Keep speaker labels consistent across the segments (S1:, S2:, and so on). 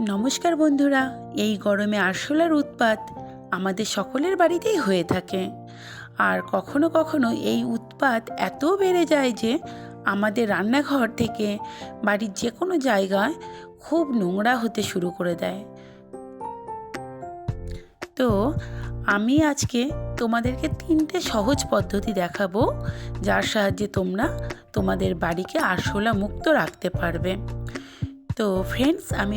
S1: নমস্কার বন্ধুরা। এই গরমে আরশোলার উৎপাত আমাদের সকলের বাড়িতেই হয়ে থাকে। আর কখনো কখনো এই উৎপাত এত বেড়ে যায় যে আমাদের রান্নাঘর থেকে বাড়ির যে কোনো জায়গায় খুব নোংরা হতে শুরু করে দেয়। তো আমি আজকে তোমাদেরকে 3টে সহজ পদ্ধতি দেখাবো, যার সাহায্যে তোমরা তোমাদের বাড়িকে আরশোলা মুক্ত রাখতে পারবে। তো ফ্রেন্ডস, আমি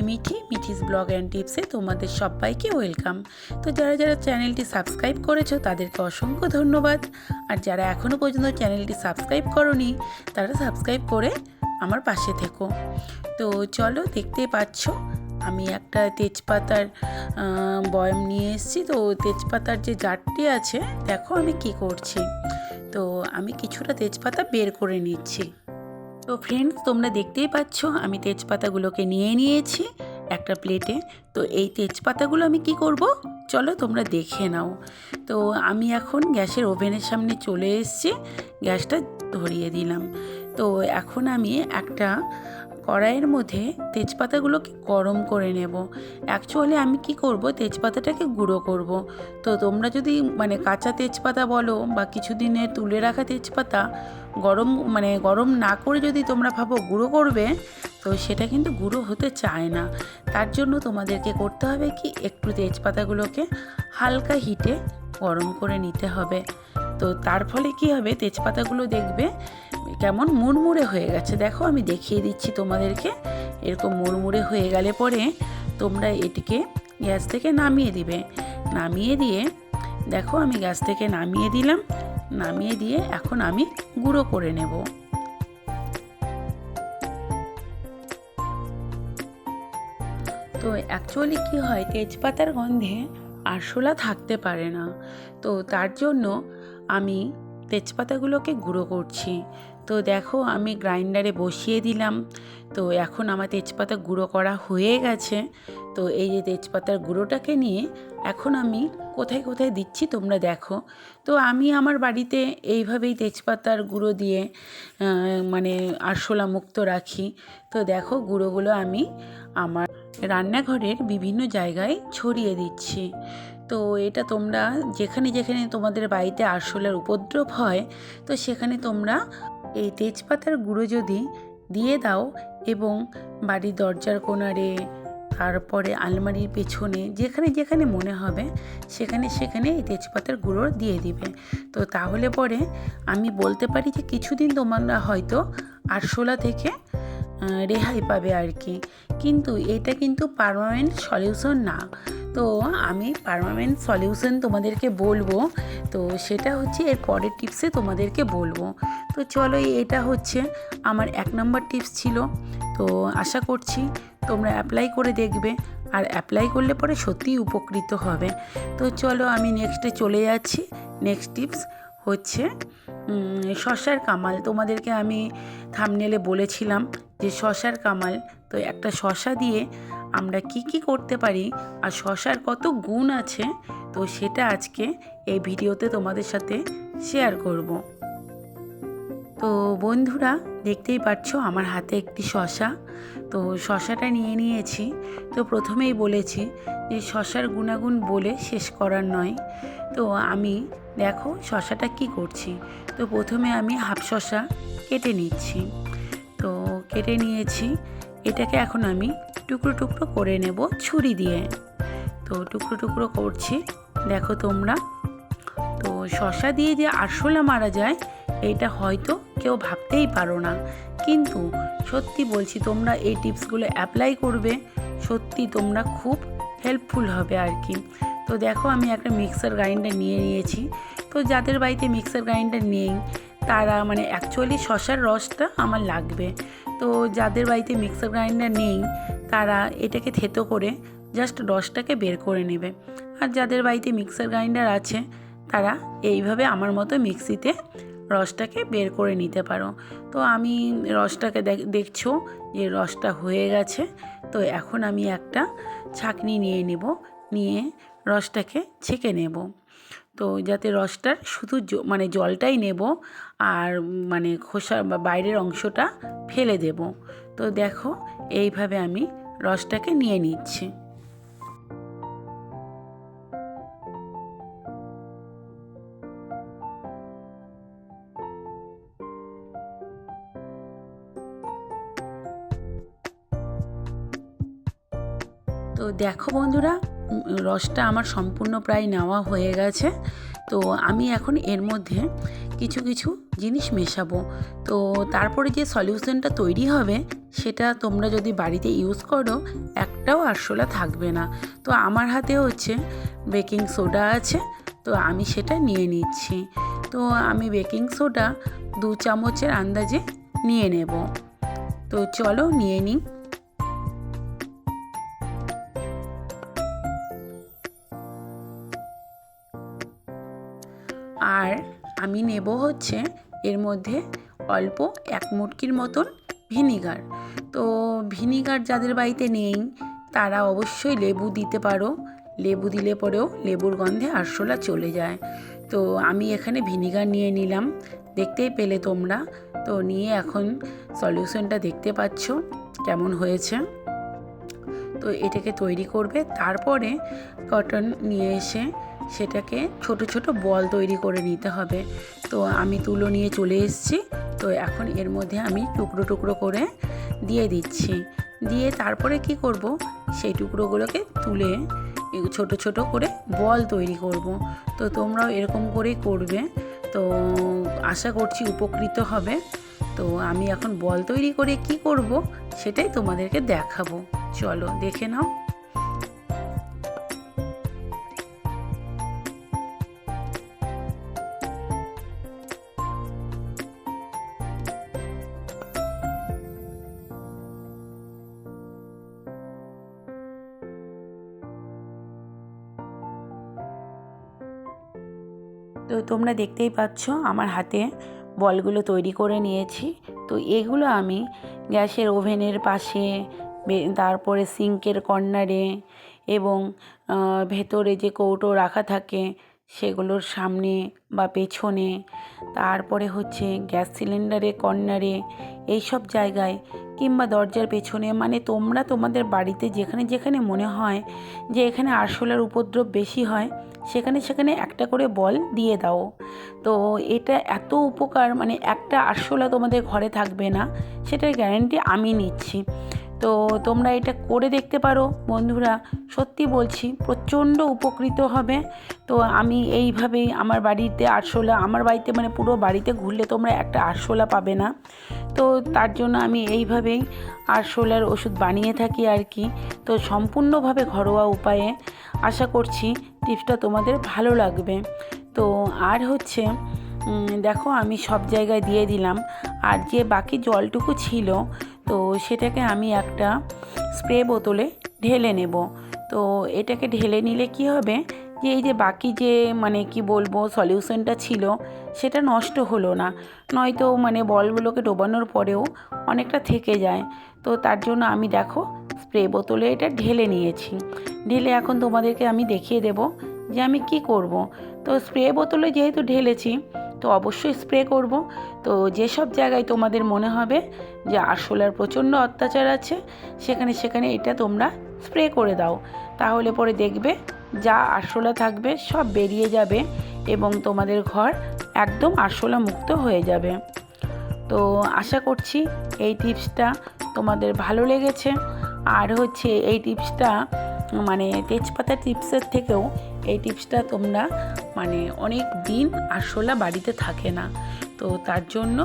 S1: মিঠিস ব্লগ অ্যান্ড টিপসে তোমাদের সবাইকে ওয়েলকাম। তো যারা যারা চ্যানেলটি সাবস্ক্রাইব করেছো তাদেরকে অসংখ্য ধন্যবাদ। আর যারা এখনও পর্যন্ত চ্যানেলটি সাবস্ক্রাইব করোনি তারা সাবস্ক্রাইব করে আমার পাশে থেকো। তো চলো, দেখতেই পাচ্ছ আমি একটা তেজপাতার বয়াম নিয়ে এসেছি। তো তেজপাতার যে জারটি আছে, দেখো আমি কি করছি। তো আমি কিছুটা তেজপাতা বের করে নিচ্ছি। তো ফ্রেন্ডস, তোমরা দেখতেই পাচ্ছ আমি তেজপাতাগুলোকে নিয়ে নিয়েছি একটা প্লেটে। তো এই তেজপাতাগুলো আমি কি করব, চলো তোমরা দেখে নাও। তো আমি এখন গ্যাসের ওভেনের সামনে চলে এসেছি, গ্যাসটা ধরিয়ে দিলাম। তো এখন আমি একটা কড়াইয়ের মধ্যে তেজপাতাগুলোকে গরম করে নেব। অ্যাকচুয়ালি আমি কি করব, তেজপাতাটাকে গুঁড়ো করব। তো তোমরা যদি কাঁচা তেজপাতা বলো বা কিছুদিনের তুলে রাখা তেজপাতা গরম না করে যদি তোমরা ভাবো গুঁড়ো করবে, তো সেটা কিন্তু গুঁড়ো হতে চায় না। তার জন্য তোমাদেরকে করতে হবে কি, একটু তেজপাতাগুলোকে হালকা হিটে গরম করে নিতে হবে। তো তার ফলে কি হবে, তেজপাতাগুলো দেখবে কেমন মুড়মুড়ে হয়ে গেছে। দেখো আমি দেখিয়ে দিচ্ছি তোমাদেরকে। এরকম মুড়মুড়ে হয়ে গেলে পরে তোমরা এটিকে গ্যাস থেকে নামিয়ে দিবে। নামিয়ে দিয়ে দেখো আমি গ্যাস থেকে নামিয়ে দিলাম। নামিয়ে দিয়ে এখন আমি গুঁড়ো করে নেব। তো অ্যাকচুয়ালি কি হয়, তেজপাতার গন্ধে আরশোলা থাকতে পারে না। তো তার জন্য আমি তেজপাতাগুলোকে গুঁড়ো করছি। তো দেখো আমি গ্রাইন্ডারে বসিয়ে দিলাম। তো এখন আমার তেজপাতা গুঁড়ো করা হয়ে গেছে। তো এই যে তেজপাতার গুঁড়োটাকে নিয়ে এখন আমি কোথায় কোথায় দিচ্ছি তোমরা দেখো। তো আমি আমার বাড়িতে এইভাবেই তেজপাতার গুঁড়ো দিয়ে আরশোলা মুক্ত রাখি। তো দেখো গুঁড়োগুলো আমি আমার রান্নাঘরের বিভিন্ন জায়গায় ছড়িয়ে দিচ্ছি। তো এটা তোমরা যেখানে যেখানে তোমাদের বাড়িতে আরশোলার উপদ্রব হয়, তো সেখানে তোমরা এই তেজপাতার গুঁড়ো যদি দিয়ে দাও এবং বাড়ির দরজার কোণারে, তারপরে আলমারির পেছনে, যেখানে যেখানে মনে হবে সেখানে সেখানে এই তেজপাতার গুঁড়ো দিয়ে দিবে। তো তাহলে পরে আমি বলতে পারি যে কিছুদিন তোমরা হয়তো আরশোলা থেকে রেহাই পাবে আর কি। কিন্তু এটা কিন্তু পার্মানেন্ট সলিউশন না। তো আমি পার্মানেন্ট সলিউশন তোমাদেরকে বলবো, তো সেটা হচ্ছে এর পরের টিপসে তোমাদেরকে বলবো। তো চলো, এটা হচ্ছে আমার 1 নম্বর টিপস ছিল। তো আশা করছি তোমরা অ্যাপ্লাই করে দেখবে, আর অ্যাপ্লাই করলে পরে সত্যিই উপকৃত হবে। তো চলো আমি নেক্সটে চলে যাচ্ছি। নেক্সট টিপস হচ্ছে শসার কামাল। তোমাদেরকে আমি থাম্বনেলে বলেছিলাম যে শসার কামাল। তো একটা শসা দিয়ে আমরা কি কি করতে পারি আর শসার কত গুণ আছে, তো সেটা আজকে এই ভিডিওতে তোমাদের সাথে শেয়ার করব। তো বন্ধুরা, দেখতেই পাচ্ছ আমার হাতে একটি শসা। তো শসাটা নিয়ে নিয়েছি। তো প্রথমেই বলেছি যে শসার গুণাগুণ বলে শেষ করার নয়। তো আমি দেখো শসাটা কি করছি। তো প্রথমে আমি হাফ শসা কেটে নিচ্ছি। তো কেটে নিয়েছি, এটাকে এখন আমি টুকরো টুকরো করে নেব ছুরি দিয়ে। তো টুকরো টুকরো করছি দেখো তোমরা। তো শসা দিয়ে যে আরশোলা মারা যায়, এটা হয়তো কেউ ভাবতেই পারো না, কিন্তু সত্যি বলছি তোমরা এই টিপসগুলো অ্যাপ্লাই করবে, সত্যি তোমরা খুব হেল্পফুল হবে আর কি। তো দেখো আমি একটা মিক্সার গ্রাইন্ডার নিয়ে নিয়েছি। তো যাদের বাড়িতে মিক্সার গ্রাইন্ডার নেই তারা অ্যাকচুয়ালি শসার রসটা আমার লাগবে। তো যাদের বাড়িতে মিক্সার গ্রাইন্ডার নেই তারা এটাকে থেতো করে জাস্ট রসটাকে বের করে নেবে। আর যাদের বাড়িতে মিক্সার গ্রাইন্ডার আছে তারা এইভাবে আমার মতো মিক্সিতে রসটাকে বের করে নিতে পারো। তো আমি রসটাকে দেখছো যে রসটা হয়ে গেছে। তো এখন আমি একটা ছাঁকনি নিয়ে নেব, নিয়ে রসটাকে ছেঁকে নেব। তো যাতে রসটার শুধু জলটাই নেব, আর খোসা বা বাইরের অংশটা ফেলে দেব। তো দেখো এইভাবে আমি রসটাকে নিয়ে নিচ্ছি। তো দেখো বন্ধুরা, রসটা আমার সম্পূর্ণ প্রায় নেওয়া হয়ে গেছে। তো আমি এখন এর মধ্যে কিছু কিছু জিনিস মেশাবো। তো তারপরে যে সলিউশনটা তৈরি হবে সেটা তোমরা যদি বাড়িতে ইউজ করো একটাও আরশোলা থাকবে না। তো আমার হাতে হচ্ছে বেকিং সোডা আছে, তো আমি সেটা নিয়ে নিচ্ছি। তো আমি বেকিং সোডা 2 চামচের আন্দাজে নিয়ে নেব। তো চলো নিয়ে নিই। আর আমি নেব হচ্ছে এর মধ্যে অল্প 1 মুটকির মতন ভিনিগার। তো ভিনিগার যাদের বাড়িতে নেই তারা অবশ্যই লেবু দিতে পারো। লেবু দিলে পরেও লেবুর গন্ধে আরশোলা চলে যায়। তো আমি এখানে ভিনিগার নিয়ে নিলাম, দেখতেই পেলে তোমরা। তো নিয়ে এখন সলিউশনটা দেখতে পাচ্ছ কেমন হয়েছে। তো এটাকে তৈরি করবে, তারপরে কটন নিয়ে এসে সেটাকে ছোট ছোট বল তৈরি করে নিতে হবে। তো আমি তুলো নিয়ে চলে এসেছি। তো এখন এর মধ্যে আমি টুকরো টুকরো করে দিয়ে দিচ্ছি। দিয়ে তারপরে কি করব, সেই টুকরোগুলোকে তুলে ছোট ছোট করে বল তৈরি করব। তো তোমরাও এরকম করেই করবে। তো আশা করছি উপকৃত হবে। তো আমি এখন বল তৈরি করে কি করব সেটাই তোমাদেরকে দেখাবো। চলো দেখে নাও। তো তোমরা দেখতেই পাচ্ছ আমার হাতে বলগুলো তৈরি করে নিয়েছি। তো এগুলো আমি গ্যাসের ওভেনের পাশে, তারপরে সিঙ্কের কর্নারে এবং ভেতরে যে কৌটো রাখা থাকে সেগুলোর সামনে বা পেছনে, তারপরে হচ্ছে গ্যাস সিলিন্ডারের কর্নারে, এই সব জায়গায় কিংবা দরজার পেছনে, মানে তোমরা তোমাদের বাড়িতে যেখানে যেখানে মনে হয় যে এখানে আরশোলার উপদ্রব বেশি হয় সেখানে সেখানে একটা করে বল দিয়ে দাও। তো এটা এত উপকার, মানে একটা আরশোলা তোমাদের ঘরে থাকবে না, সেটার গ্যারান্টি আমি নিচ্ছি। তো তোমরা এটা করে দেখতে পারো বন্ধুরা, সত্যি বলছি প্রচণ্ড উপকৃত হবে। তো আমি এইভাবেই আমার বাড়িতে আরশোলা, আমার বাড়িতে মানে পুরো বাড়িতে ঘুরলে তোমরা একটা আরশোলা পাবে না। তো তার জন্য আমি এইভাবেই আরশোলার ওষুধ বানিয়ে থাকি আর কি। তো সম্পূর্ণভাবে ঘরোয়া উপায়ে। আশা করছি টিপসটা তোমাদের ভালো লাগবে। তো আর হচ্ছে দেখো আমি সব জায়গায় দিয়ে দিলাম। আর যে বাকি জলটুকু ছিল তো সেটাকে আমি একটা স্প্রে বোতলে ঢেলে নেব। তো এটাকে ঢেলে নিলে কি হবে, যে এই যে বাকি যে মানে কি বলবো সলিউশনটা ছিল সেটা নষ্ট হলো না। নয়তো মানে বলগুলোকে ডোবানোর পরেও অনেকটা থেকে যায়। তো তার জন্য আমি দেখো স্প্রে বোতলে এটা ঢেলে নিয়েছি। ঢেলে এখন তোমাদেরকে আমি দেখিয়ে দেব যে আমি কি করব। তো স্প্রে বোতলে যেহেতু ঢেলেছি তো অবশ্যই স্প্রে করব। তো যেসব জায়গায় তোমাদের মনে হবে যে আরশোলার প্রচণ্ড অত্যাচার আছে সেখানে সেখানে এটা তোমরা স্প্রে করে দাও। তাহলে পরে দেখবে যা আরশোলা থাকবে সব বেরিয়ে যাবে এবং তোমাদের ঘর একদম আরশোলা মুক্ত হয়ে যাবে। তো আশা করছি এই টিপসটা তোমাদের ভালো লেগেছে। আর হচ্ছে এই টিপসটা মানে তেজপাতা টিপসের থেকেও এই টিপসটা তোমরা মানে অনেক দিন আরশোলা বাড়িতে থাকে না। তো তার জন্য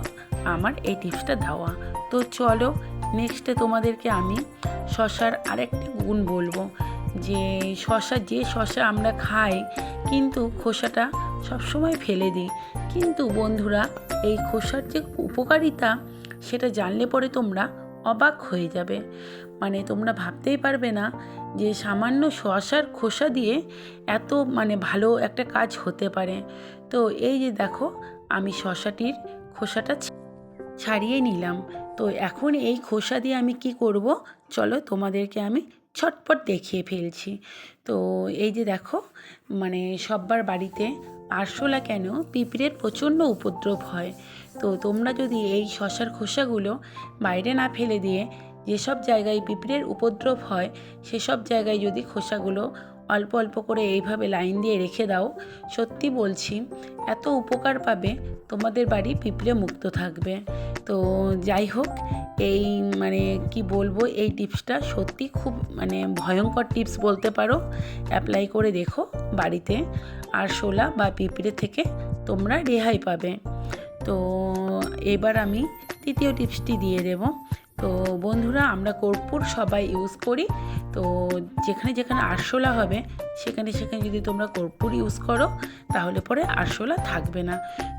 S1: আমার এই টিপসটা দেওয়া। তো চলো নেক্সটে তোমাদেরকে আমি শশার আরেকটি গুণ বলবো। যে শশা আমরা খাই কিন্তু খোসাটা সবসময় ফেলে দিই। কিন্তু বন্ধুরা এই খোসার যে উপকারিতা সেটা জানলে পরে তোমরা অবাক হয়ে যাবে। মানে তোমরা ভাবতেই পারবে না যে সামান্য শসার খোসা দিয়ে এত মানে ভালো একটা কাজ হতে পারে। তো এই যে দেখো আমি শসাটির খোসাটা ছাড়িয়ে নিলাম। তো এখন এই খোসা দিয়ে আমি কি করব চলো তোমাদেরকে আমি ছটপট দেখিয়ে ফেলছি। তো এই যে দেখো মানে সব্বার বাড়িতে আরশোলা কেন, পিঁপড়ের প্রচণ্ড উপদ্রব হয়। তো তোমরা যদি এই শসার খোসাগুলো বাইরে না ফেলে দিয়ে যেসব জায়গায় পিঁপড়ের উপদ্রব হয় সেসব জায়গায় যদি খোসাগুলো অল্প অল্প করে এইভাবে লাইন দিয়ে রেখে দাও, সত্যি বলছি এত উপকার পাবে, তোমাদের বাড়ি পিঁপড়ে মুক্ত থাকবে। তো যাই হোক, এই মানে কি বলবো, এই টিপসটা সত্যি খুব ভয়ঙ্কর টিপস বলতে পারো। অ্যাপ্লাই করে দেখো বাড়িতে, আরশোলা বা পিঁপড়ে থেকে তোমরা রেহাই পাবে। তো এবার আমি তৃতীয় টিপসটি দিয়ে দেব। তো বন্ধুরা, আমরা কর্পূর সবাই ইউজ করি। তো যেখানে যেখানে আরশোলা হবে সেখানে সেখানে যদি তোমরা কর্পূর ইউজ করো তাহলে পরে আরশোলা থাকবে না।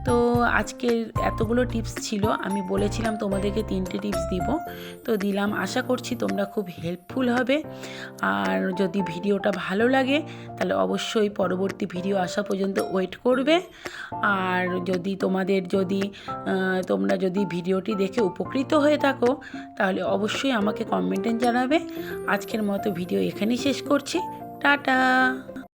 S1: তো আজকের এতগুলো টিপস ছিল, আমি বলেছিলাম তোমাদেরকে 3টে টিপস দিব, তো দিলাম। আশা করছি তোমরা খুব হেল্পফুল হবে। আর যদি ভিডিওটা ভালো লাগে তাহলে অবশ্যই পরবর্তী ভিডিও আসা পর্যন্ত ওয়েট করবে। আর যদি তোমরা যদি ভিডিওটি দেখে উপকৃত হয়ে থাকো তাহলে অবশ্যই আমাকে কমেন্টে জানাবে। আজকের মতো ভিডিও এখানেই শেষ করছি। টাটা।